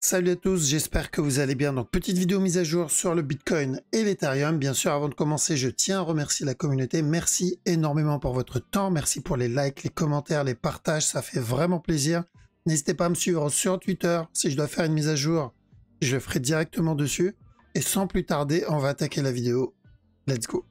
Salut à tous, j'espère que vous allez bien. Donc petite vidéo mise à jour sur le Bitcoin et l'Ethereum. Bien sûr, avant de commencer, je tiens à remercier la communauté. Merci énormément pour votre temps. Merci pour les likes, les commentaires, les partages. Ça fait vraiment plaisir. N'hésitez pas à me suivre sur Twitter. Si je dois faire une mise à jour, je le ferai directement dessus. Et sans plus tarder, on va attaquer la vidéo. Let's go.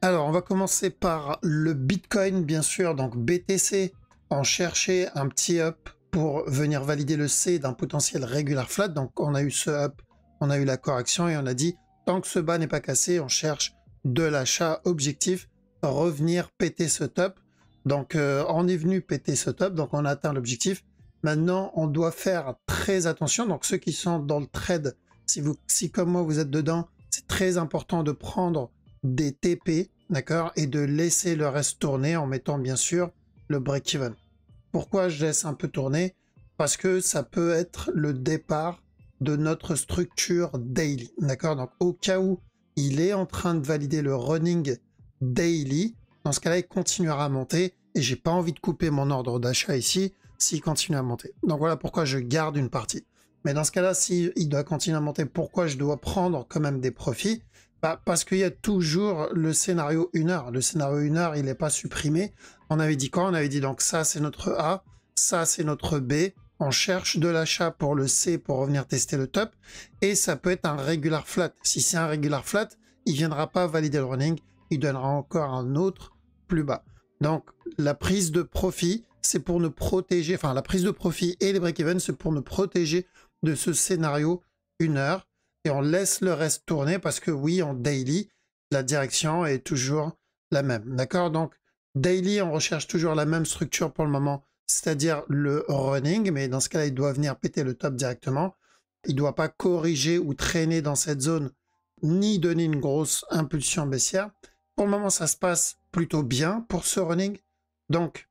Alors, on va commencer par le Bitcoin, bien sûr. Donc, BTC, on cherchait un petit up pour venir valider le C d'un potentiel regular flat. Donc, on a eu ce up, on a eu la correction et on a dit, tant que ce bas n'est pas cassé, on cherche de l'achat objectif, revenir péter ce top. Donc, on est venu péter ce top, donc on a atteint l'objectif. Maintenant, on doit faire très attention. Donc, ceux qui sont dans le trade, si comme moi, vous êtes dedans, c'est très important de prendre des TP, d'accord, et de laisser le reste tourner en mettant bien sûr le break-even. Pourquoi je laisse un peu tourner? Parce que ça peut être le départ de notre structure daily, d'accord. Donc au cas où il est en train de valider le running daily, dans ce cas-là il continuera à monter et j'ai pas envie de couper mon ordre d'achat ici s'il continue à monter. Donc voilà pourquoi je garde une partie. Mais dans ce cas-là, s'il doit continuer à monter, pourquoi je dois prendre quand même des profits? Parce qu'il y a toujours le scénario 1 heure. Le scénario 1 heure, il n'est pas supprimé. On avait dit quoi? On avait dit donc ça c'est notre A, ça c'est notre B. On cherche de l'achat pour le C pour revenir tester le top. Et ça peut être un regular flat. Si c'est un regular flat, il ne viendra pas valider le running. Il donnera encore un autre plus bas. Donc la prise de profit, c'est pour nous protéger. Enfin, la prise de profit et les break-even, c'est pour nous protéger de ce scénario 1 heure. Et on laisse le reste tourner parce que oui, en daily, la direction est toujours la même. D'accord? Donc, daily, on recherche toujours la même structure pour le moment, c'est-à-dire le running, mais dans ce cas-là, il doit venir péter le top directement. Il ne doit pas corriger ou traîner dans cette zone, ni donner une grosse impulsion baissière. Pour le moment, ça se passe plutôt bien pour ce running. Donc,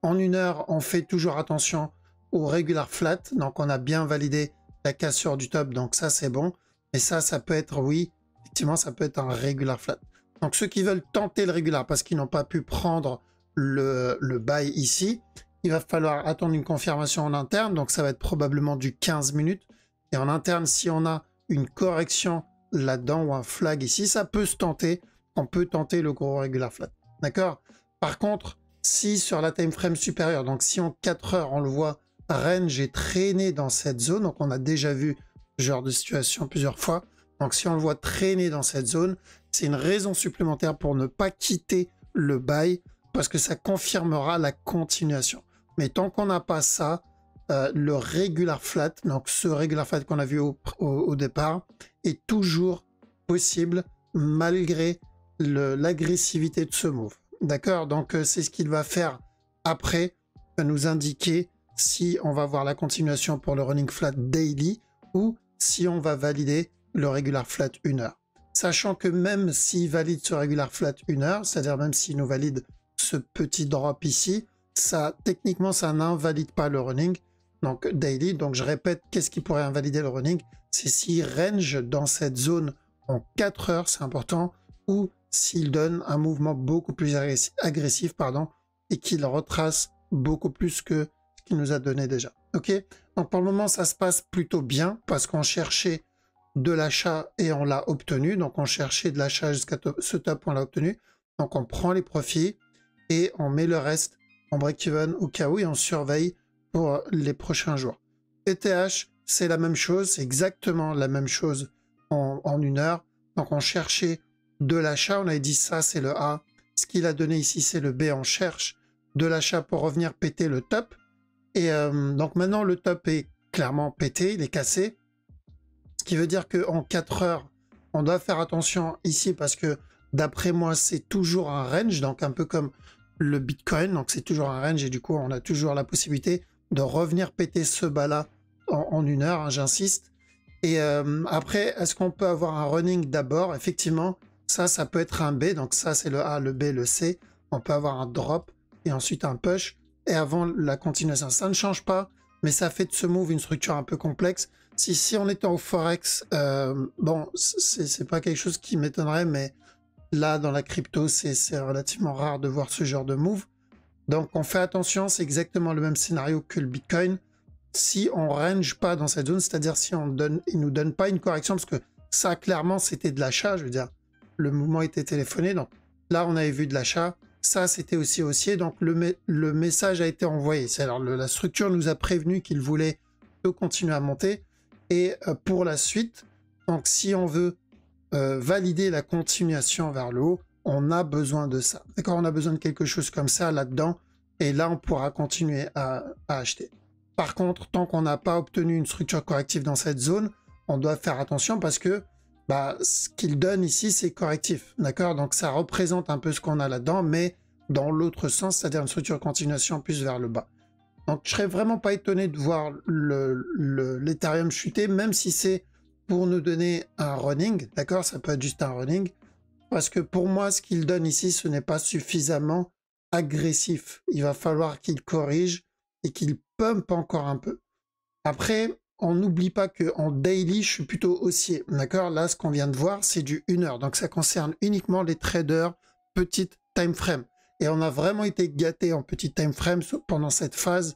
en 1 heure, on fait toujours attention au regular flat. Donc, on a bien validé la cassure du top, donc ça c'est bon. Et ça peut être, oui, effectivement, ça peut être un regular flat. Donc ceux qui veulent tenter le regular parce qu'ils n'ont pas pu prendre le buy ici, il va falloir attendre une confirmation en interne. Donc ça va être probablement du 15 minutes. Et en interne, si on a une correction là-dedans ou un flag ici, ça peut se tenter. On peut tenter le gros regular flat. D'accord? Par contre, si sur la time frame supérieure, donc si en 4 heures, on le voit, range est traîné dans cette zone, donc on a déjà vu ce genre de situation plusieurs fois. Donc si on le voit traîner dans cette zone, c'est une raison supplémentaire pour ne pas quitter le buy parce que ça confirmera la continuation. Mais tant qu'on n'a pas ça, le regular flat, donc ce regular flat qu'on a vu au départ, est toujours possible malgré l'agressivité de ce move. D'accord? Donc c'est ce qu'il va faire après, nous indiquer si on va voir la continuation pour le running flat daily ou si on va valider le regular flat 1 heure. Sachant que même s'il valide ce regular flat 1 heure, c'est-à-dire même s'il nous valide ce petit drop ici, ça techniquement ça n'invalide pas le running, donc daily. Donc je répète, qu'est-ce qui pourrait invalider le running? C'est s'il range dans cette zone en 4 heures, c'est important, ou s'il donne un mouvement beaucoup plus agressif, et qu'il retrace beaucoup plus que qu'il nous a donné déjà. Ok, donc pour le moment ça se passe plutôt bien parce qu'on cherchait de l'achat et on l'a obtenu. Donc on cherchait de l'achat jusqu'à ce top, on l'a obtenu. Donc on prend les profits et on met le reste en break-even au cas où et on surveille pour les prochains jours. ETH, c'est la même chose, c'est exactement la même chose en 1 heure. Donc on cherchait de l'achat, on avait dit ça c'est le A, ce qu'il a donné ici c'est le B, on cherche de l'achat pour revenir péter le top. Et donc maintenant le top est clairement pété, il est cassé. Ce qui veut dire qu'en 4 heures, on doit faire attention ici parce que d'après moi c'est toujours un range, donc un peu comme le Bitcoin, donc c'est toujours un range et du coup on a toujours la possibilité de revenir péter ce bas là en 1 heure, hein, j'insiste. Et après, est-ce qu'on peut avoir un running d'abord? Effectivement, ça peut être un B, donc ça c'est le A, le B, le C. On peut avoir un drop et ensuite un push. Et avant la continuation, ça ne change pas, mais ça fait de ce move une structure un peu complexe. Si on était au Forex, bon, c'est pas quelque chose qui m'étonnerait, mais là, dans la crypto, c'est relativement rare de voir ce genre de move. Donc, on fait attention, c'est exactement le même scénario que le Bitcoin. Si on range pas dans cette zone, c'est-à-dire si il nous donne pas une correction, parce que ça, clairement, c'était de l'achat, je veux dire, le mouvement était téléphoné, donc là, on avait vu de l'achat, ça, c'était aussi haussier, donc le message a été envoyé. Alors, la structure nous a prévenu qu'il voulait continuer à monter, et pour la suite, donc si on veut valider la continuation vers le haut, on a besoin de ça. D'accord, on a besoin de quelque chose comme ça là-dedans, et là, on pourra continuer à acheter. Par contre, tant qu'on n'a pas obtenu une structure corrective dans cette zone, on doit faire attention parce que ce qu'il donne ici, c'est correctif. D'accord, donc ça représente un peu ce qu'on a là-dedans, mais dans l'autre sens, c'est-à-dire une structure continuation plus vers le bas. Donc, je serais vraiment pas étonné de voir l'Ethereum chuter, même si c'est pour nous donner un running. D'accord, ça peut être juste un running. Parce que pour moi, ce qu'il donne ici, ce n'est pas suffisamment agressif. Il va falloir qu'il corrige et qu'il pump encore un peu. Après, on n'oublie pas qu'en daily, je suis plutôt haussier. D'accord, là, ce qu'on vient de voir, c'est du 1 heure. Donc, ça concerne uniquement les traders petite time frame. Et on a vraiment été gâté en petite time frame pendant cette phase.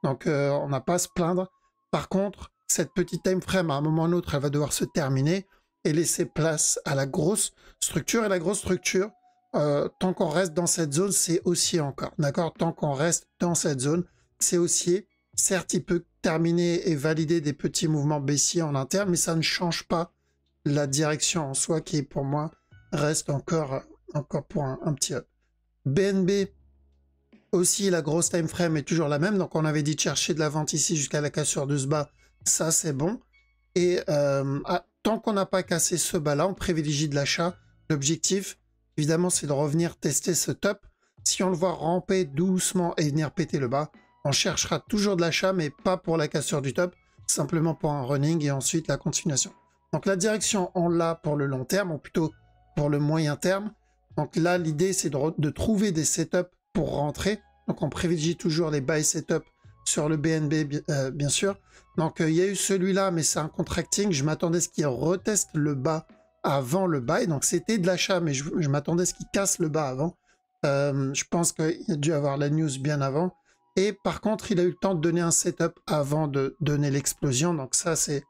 Donc, on n'a pas à se plaindre. Par contre, cette petite time frame, à un moment ou à un autre, elle va devoir se terminer et laisser place à la grosse structure. Et la grosse structure, tant qu'on reste dans cette zone, c'est haussier encore. D'accord, tant qu'on reste dans cette zone, c'est haussier. Certes, il peut terminer et valider des petits mouvements baissiers en interne, mais ça ne change pas la direction en soi qui, pour moi, reste encore pour un petit up. BNB, aussi, la grosse time frame est toujours la même. Donc, on avait dit de chercher de la vente ici jusqu'à la cassure de ce bas. Ça, c'est bon. Et tant qu'on n'a pas cassé ce bas-là, on privilégie de l'achat. L'objectif, évidemment, c'est de revenir tester ce top. Si on le voit ramper doucement et venir péter le bas, on cherchera toujours de l'achat, mais pas pour la cassure du top, simplement pour un running et ensuite la continuation. Donc la direction, on l'a pour le long terme, ou plutôt pour le moyen terme. Donc là, l'idée, c'est de trouver des setups pour rentrer. Donc on privilégie toujours les buy setups sur le BNB, bien sûr. Donc il y a eu celui-là, mais c'est un contracting. Je m'attendais à ce qu'il reteste le bas avant le buy. Donc c'était de l'achat, mais je m'attendais à ce qu'il casse le bas avant. Je pense qu'il a dû avoir la news bien avant. Et par contre, il a eu le temps de donner un setup avant de donner l'explosion. Donc ça, c'est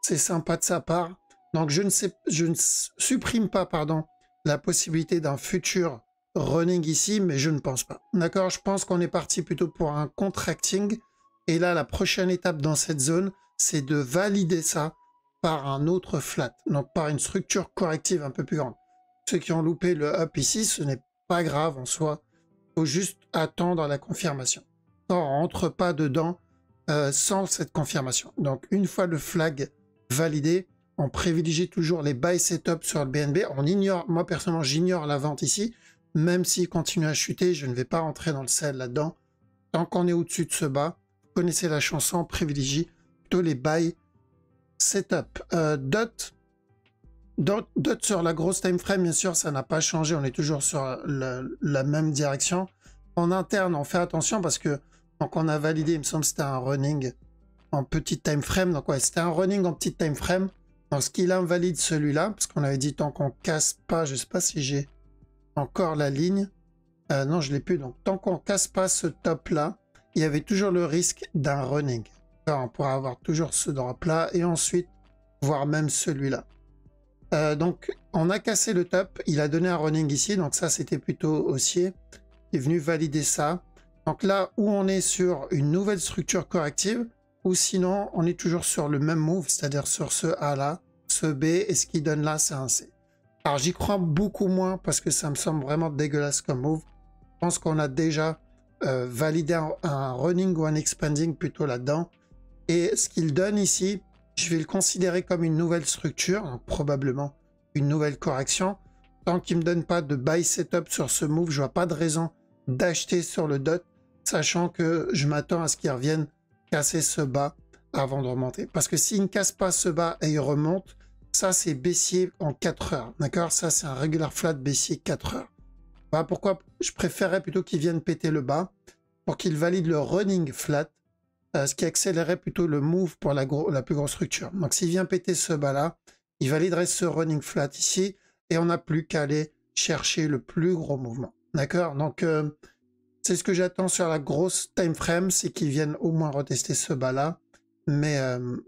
sympa de sa part. Donc je ne supprime pas, pardon, la possibilité d'un futur running ici, mais je ne pense pas. D'accord, je pense qu'on est parti plutôt pour un contracting. Et là, la prochaine étape dans cette zone, c'est de valider ça par un autre flat. Donc par une structure corrective un peu plus grande. Ceux qui ont loupé le up ici, ce n'est pas grave en soi. Il faut juste attendre la confirmation. On ne rentre pas dedans sans cette confirmation. Donc une fois le flag validé, on privilégie toujours les buy setup sur le BNB. On ignore, moi personnellement, j'ignore la vente ici. Même s'il continue à chuter, je ne vais pas rentrer dans le sell là-dedans. Tant qu'on est au-dessus de ce bas, vous connaissez la chanson, on privilégie plutôt les buy setup. Dot sur la grosse time frame, bien sûr, ça n'a pas changé. On est toujours sur la même direction. En interne, on fait attention parce que donc on a validé, il me semble que c'était un running en petite time frame. Donc ouais, c'était un running en petite time frame. Donc ce qu'il invalide celui-là, parce qu'on avait dit tant qu'on casse pas, je ne sais pas si j'ai encore la ligne. Non, je l'ai plus. Donc tant qu'on casse pas ce top-là, il y avait toujours le risque d'un running. Alors, on pourra avoir toujours ce drop-là et ensuite, voire même celui-là. Donc on a cassé le top, il a donné un running ici, donc ça c'était plutôt haussier. Il est venu valider ça. Donc là où on est sur une nouvelle structure corrective, ou sinon on est toujours sur le même move, c'est-à-dire sur ce A là, ce B, et ce qui donne là c'est un C. Alors j'y crois beaucoup moins parce que ça me semble vraiment dégueulasse comme move. Je pense qu'on a déjà validé un running ou un expanding plutôt là-dedans. Et ce qu'il donne ici, je vais le considérer comme une nouvelle structure, donc probablement une nouvelle correction. Tant qu'il ne me donne pas de buy setup sur ce move, je vois pas de raison d'acheter sur le dot, sachant que je m'attends à ce qu'il revienne casser ce bas avant de remonter. Parce que s'il ne casse pas ce bas et il remonte, ça c'est baissier en 4 heures. D'accord, ça c'est un regular flat baissier 4 heures. Voilà pourquoi je préférerais plutôt qu'il vienne péter le bas pour qu'il valide le running flat ce qui accélérerait plutôt le move pour la plus grosse structure. Donc s'il vient péter ce bas-là, il validerait ce running flat ici, et on n'a plus qu'à aller chercher le plus gros mouvement. D'accord? Donc c'est ce que j'attends sur la grosse time frame, c'est qu'ils viennent au moins retester ce bas-là, mais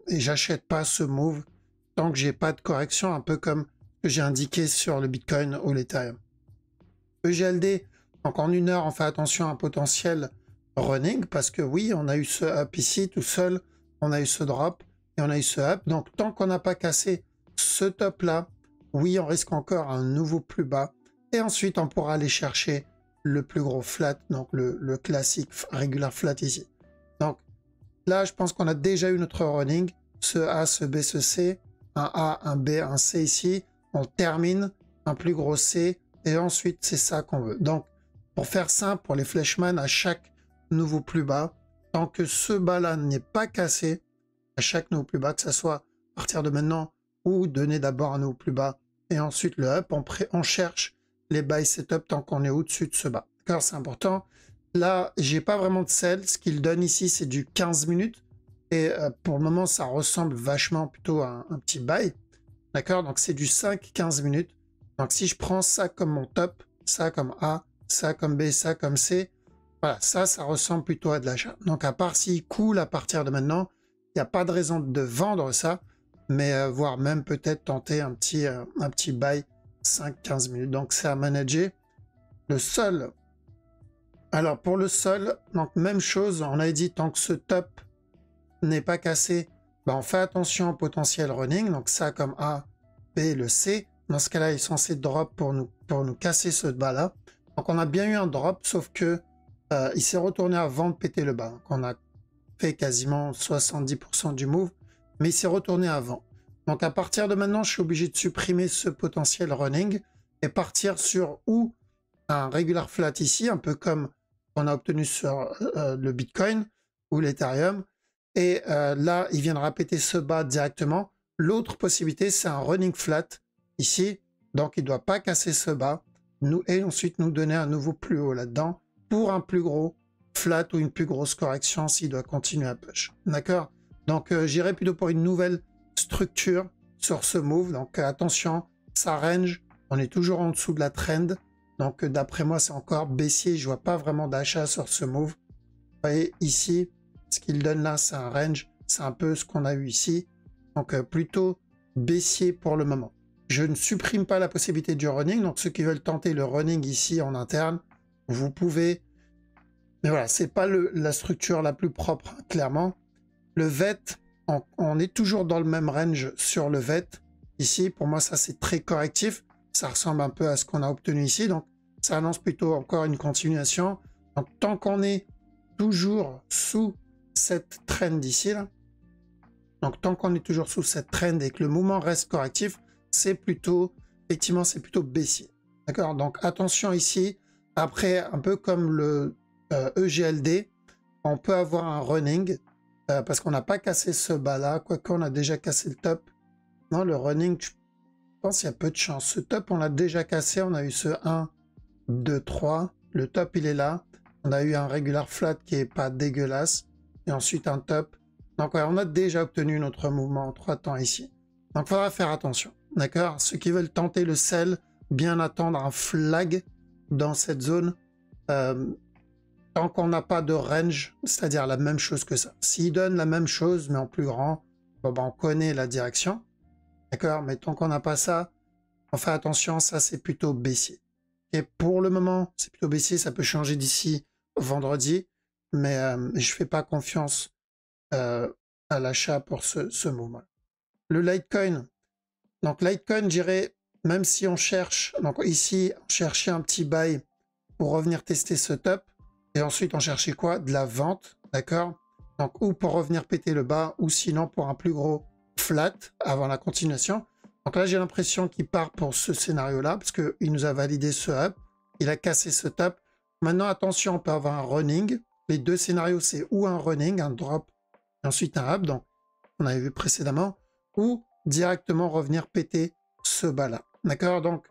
et j'achète pas ce move tant que j'ai pas de correction, un peu comme que j'ai indiqué sur le Bitcoin ou l'Ethereum. EGLD, donc en 1 heure, on fait attention à un potentiel running, parce que oui, on a eu ce up ici tout seul, on a eu ce drop, et on a eu ce up. Donc tant qu'on n'a pas cassé ce top là, oui, on risque encore un nouveau plus bas, et ensuite on pourra aller chercher le plus gros flat, donc le classique regular flat ici. Donc là, je pense qu'on a déjà eu notre running, ce A, ce B, ce C, un A, un B, un C ici, on termine, un plus gros C, et ensuite c'est ça qu'on veut. Donc pour faire simple, pour les flashman, à chaque nouveau plus bas, tant que ce bas-là n'est pas cassé, à chaque nouveau plus bas, que ce soit à partir de maintenant ou donner d'abord un nouveau plus bas et ensuite le up, on cherche les buy setup tant qu'on est au-dessus de ce bas. D'accord, c'est important. Là, j'ai pas vraiment de sell. Ce qu'il donne ici, c'est du 15 minutes. Et pour le moment, ça ressemble vachement plutôt à un petit buy. D'accord, donc c'est du 5-15 minutes. Donc si je prends ça comme mon top, ça comme A, ça comme B, ça comme C, voilà, ça ressemble plutôt à de l'achat. Donc à part s'il coule à partir de maintenant, il n'y a pas de raison de vendre ça, mais voire même peut-être tenter un petit buy 5-15 minutes. Donc c'est à manager. Le sol, alors pour le sol, donc même chose, on avait dit tant que ce top n'est pas cassé, ben on fait attention au potentiel running, donc ça comme A, B, le C. Dans ce cas-là, il est censé drop pour nous casser ce bas-là. Donc on a bien eu un drop, sauf que il s'est retourné avant de péter le bas. Donc on a fait quasiment 70% du move, mais il s'est retourné avant. Donc à partir de maintenant, je suis obligé de supprimer ce potentiel running et partir sur ou un regular flat ici, un peu comme on a obtenu sur le Bitcoin ou l'Ethereum. Et là, il viendra péter ce bas directement. L'autre possibilité, c'est un running flat ici. Donc, il ne doit pas casser ce bas. Et ensuite, nous donner un nouveau plus haut là-dedans pour un plus gros flat ou une plus grosse correction s'il doit continuer à push. D'accord? Donc, j'irai plutôt pour une nouvelle structure sur ce move. Donc, attention, ça range. On est toujours en dessous de la trend. Donc, d'après moi, c'est encore baissier. Je vois pas vraiment d'achat sur ce move. Vous voyez ici, ce qu'il donne là, c'est un range. C'est un peu ce qu'on a eu ici. Donc, plutôt baissier pour le moment. Je ne supprime pas la possibilité du running. Donc, ceux qui veulent tenter le running ici en interne, vous pouvez. Mais voilà, c'est pas la structure la plus propre, hein, clairement. Le VET, on est toujours dans le même range sur le VET. Ici, pour moi, ça, c'est très correctif. Ça ressemble un peu à ce qu'on a obtenu ici. Donc, ça annonce plutôt encore une continuation. Donc, tant qu'on est toujours sous cette trend ici, là, donc tant qu'on est toujours sous cette trend et que le mouvement reste correctif, c'est plutôt, effectivement, c'est plutôt baissier. D'accord? Donc, attention ici. Après, un peu comme le EGLD, on peut avoir un running parce qu'on n'a pas cassé ce bas-là, quoique on a déjà cassé le top. Non, le running, je pense qu'il y a peu de chance. Ce top, on l'a déjà cassé. On a eu ce 1, 2, 3. Le top, il est là. On a eu un regular flat qui est pas dégueulasse. Et ensuite, un top. Donc, ouais, on a déjà obtenu notre mouvement en 3 temps ici. Donc, il faudra faire attention. D'accord? Ceux qui veulent tenter le sell, bien attendre un flag dans cette zone. Tant qu'on n'a pas de range, c'est-à-dire la même chose que ça. S'il donne la même chose, mais en plus grand, bon, ben, on connaît la direction. D'accord? Mais tant qu'on n'a pas ça, on fait attention, ça c'est plutôt baissier. Et pour le moment, c'est plutôt baissier, ça peut changer d'ici vendredi, mais je fais pas confiance à l'achat pour ce mouvement. Le Litecoin, donc Litecoin, j'irais, même si on cherche, donc ici, on cherchait un petit buy pour revenir tester ce top, et ensuite on cherchait quoi? De la vente, d'accord? Donc ou pour revenir péter le bas, ou sinon pour un plus gros flat avant la continuation. Donc là, j'ai l'impression qu'il part pour ce scénario-là, parce qu'il nous a validé ce up, il a cassé ce top. Maintenant, attention, on peut avoir un running. Les deux scénarios, c'est ou un running, un drop, et ensuite un up, donc on avait vu précédemment, ou directement revenir péter ce bas-là. D'accord? Donc,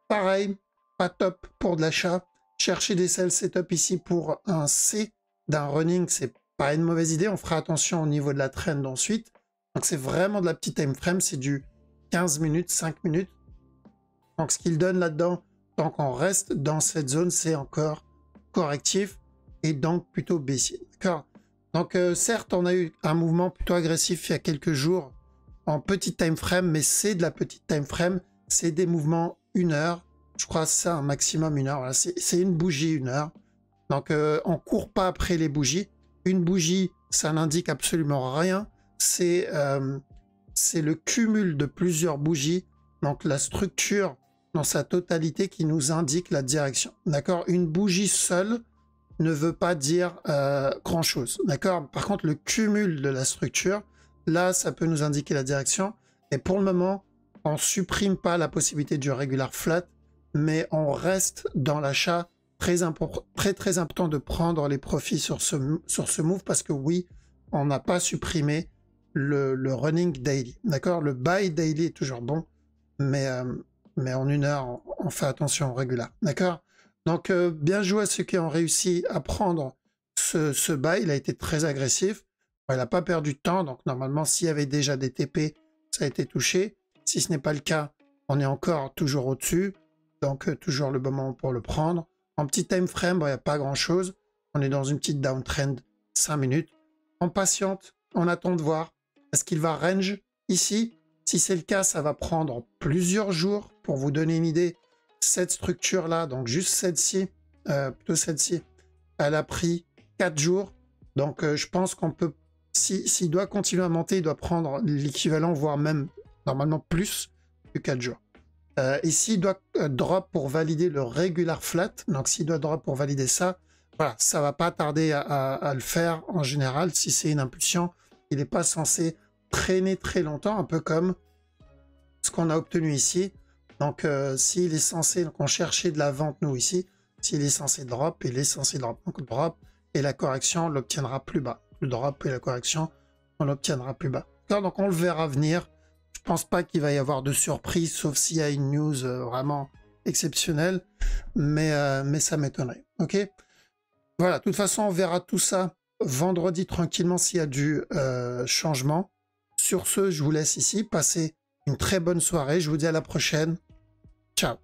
pareil, pas top pour de l'achat. Chercher des sell setup ici pour un C d'un running, c'est pas une mauvaise idée. On fera attention au niveau de la trend ensuite. Donc c'est vraiment de la petite time frame, c'est du 15 minutes, 5 minutes. Donc ce qu'il donne là-dedans, tant qu'on reste dans cette zone, c'est encore correctif et donc plutôt baissier. D'accord? Donc certes, on a eu un mouvement plutôt agressif il y a quelques jours en petite time frame, mais c'est de la petite time frame, c'est des mouvements 1 heure. Je crois que c'est un maximum 1 heure. Voilà, c'est une bougie 1 heure. Donc on court pas après les bougies. Une bougie, ça n'indique absolument rien. C'est le cumul de plusieurs bougies, donc la structure dans sa totalité qui nous indique la direction. D'accord? Une bougie seule ne veut pas dire grand-chose. D'accord? Par contre, le cumul de la structure, là, ça peut nous indiquer la direction. Et pour le moment, on ne supprime pas la possibilité du regular flat, mais on reste dans l'achat. Très important de prendre les profits sur ce move parce que oui, on n'a pas supprimé le running daily. D'accord? Le buy daily est toujours bon, mais en 1 heure, on fait attention au régular. D'accord? Donc, bien joué à ceux qui ont réussi à prendre ce buy. Il a été très agressif. Bon, il n'a pas perdu de temps. Donc, normalement, s'il y avait déjà des TP, ça a été touché. Si ce n'est pas le cas, on est encore toujours au-dessus. Donc, toujours le bon moment pour le prendre. En petit time frame, il n'y a pas grand-chose. On est dans une petite downtrend 5 minutes. On patiente, on attend de voir. Est-ce qu'il va range ici? Si c'est le cas, ça va prendre plusieurs jours. Pour vous donner une idée, cette structure-là, donc juste celle-ci, plutôt celle-ci, elle a pris 4 jours. Donc je pense qu'on peut, s'il doit continuer à monter, il doit prendre l'équivalent, voire même normalement plus que 4 jours. Et s'il doit drop pour valider le regular flat, donc s'il doit drop pour valider ça, voilà, ça va pas tarder à le faire en général. Si c'est une impulsion, il n'est pas censé traîner très longtemps, un peu comme ce qu'on a obtenu ici. Donc s'il est censé, donc on cherchait de la vente nous ici, s'il est censé drop, il est censé drop. Donc drop et la correction, on l'obtiendra plus bas. Le drop et la correction, on l'obtiendra plus bas. Donc on le verra venir. Je pense pas qu'il va y avoir de surprise, sauf s'il y a une news vraiment exceptionnelle, mais ça m'étonnerait. Ok? Voilà, de toute façon, on verra tout ça vendredi tranquillement s'il y a du changement. Sur ce, je vous laisse ici. Passez une très bonne soirée. Je vous dis à la prochaine. Ciao.